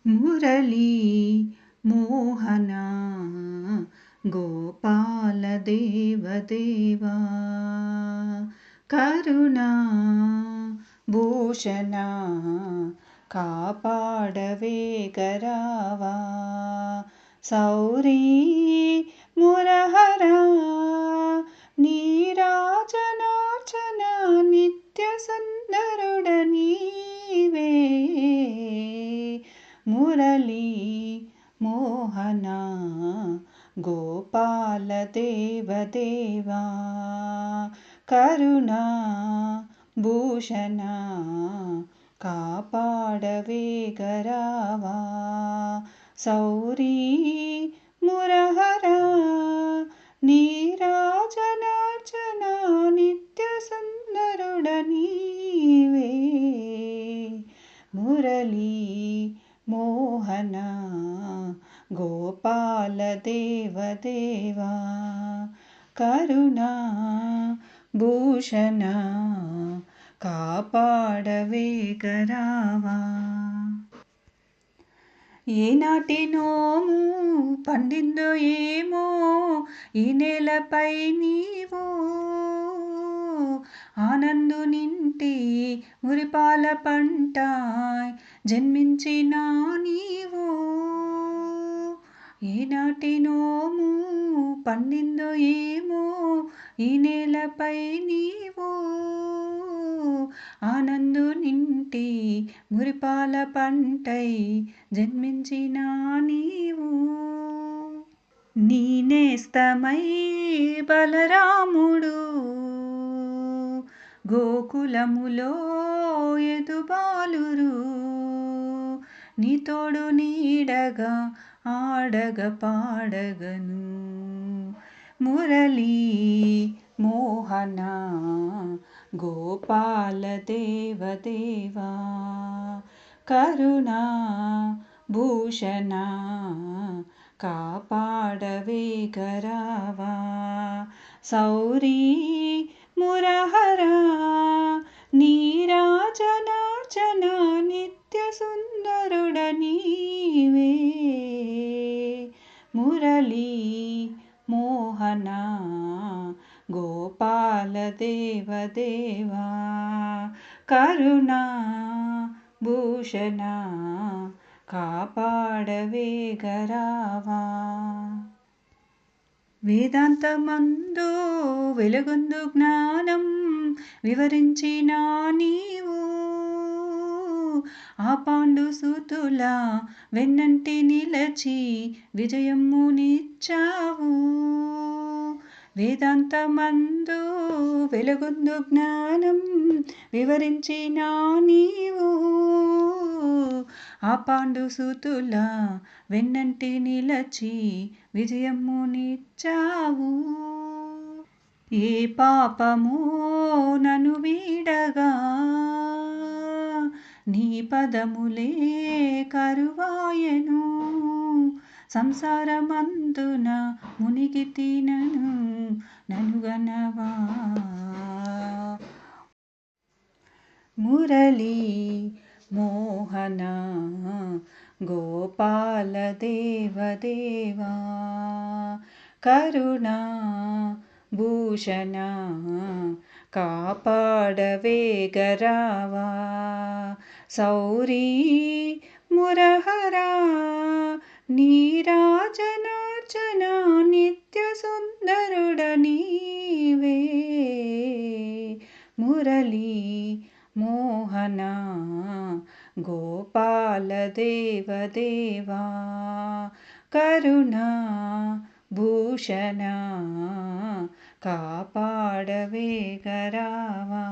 మురళీ మోహన గోపాల దేవదేవా కరుణా భూషణ కాపాడవే గరావా సౌరీ మురహరా నీరాజనార్చన నిత్య సుందరుడ నీవే మురళీ మోహన గోపాల దేవదేవా కరుణా భూషణ కాపాడవే గరావా సౌరీ మురహరా నీరాజనార్చన నిత్య సుందరుడ నీవే మురళీ మోహన గోపాల దేవదేవా కరుణా భూషణ కాపాడవే గరావా ఏనాటి నోము పండిందో ఏమో ఈ నేలపై నీవు ఆనందు నింటి మురిపాల పంట జన్మించిన నీవు ఏనాటి నోము పండిందో ఏమో ఈ నేలపై నీవు ఆనందు నింటి మురిపాల పంటై జన్మించిన నీవు నీ నేస్తమై బలరాముడు గోకులములో ఎదుబాలురు నీ తోడు నీడగా ఆడగ పాడగను మురళీ మోహన గోపాల దేవదేవా కరుణా భూషణ కాపాడవే గరావా సౌరీ మురహరా నీరాజనార్చన నిత్య సుందరుడ నీవే మురళీ మోహన గోపాల దేవదేవా కరుణా భూషణ కాపాడవే గరావా వేదాంతమందు వెలుగొందు జ్ఞానం వివరించిన నీవు ఆ పాండుసుతుల వెన్నంటి నిలచి విజయమునిచ్చావు వేదాంతమందు వెలుగొందు జ్ఞానం వివరించిన నీవు ఆ పాండుసుతుల వెన్నంటి నిలచి విజయమునిచ్చావు ఏ పాపమో నను వీడగా నీ పదములే కరువాయను సంసారమందున మునిగి ననుగనవా మురళీ మోహన గోపాల దేవదేవా కరుణా భూషణ కాపాడవే గరావా సౌరీ మురహరా నీరాజనార్చన నిత్య సుందరుడ నీవే మురళీ మోహన గోపాల దేవదేవా కరుణా భూషణ కాపాడవే గరావా